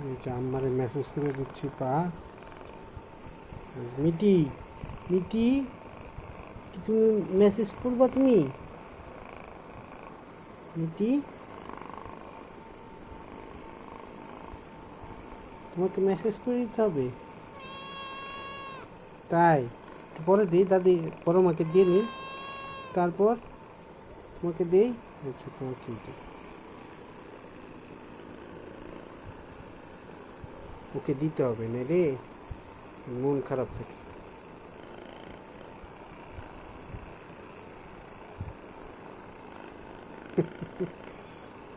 এই যে আমারে মেসেজ করে দিচ্ছি পা। মিটি, মিটি, কি তুমি মেসেজ করবা তুমি? মিটি, তোমাকে মেসেজ করে দিতে হবে। তাই পরে দিই দাদি, পরে আমাকে দিয়ে নি, তারপর তোমাকে দেই। আচ্ছা তোমাকে দিই, ওকে দিতে হবে না রে, মন খারাপ থাকে।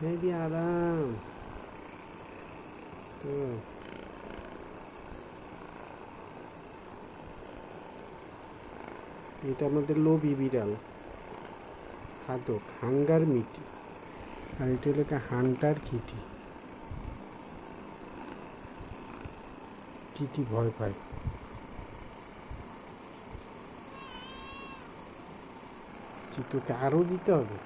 এই দিয়ে আরাম তো। এটা আমাদের লোভী বিড়াল, খাদক, হাঙ্গার মিটি। আর এটা হলো হান্টার কিটি। কিটি ভয় পায়। তোকে আরও দিতে হবে।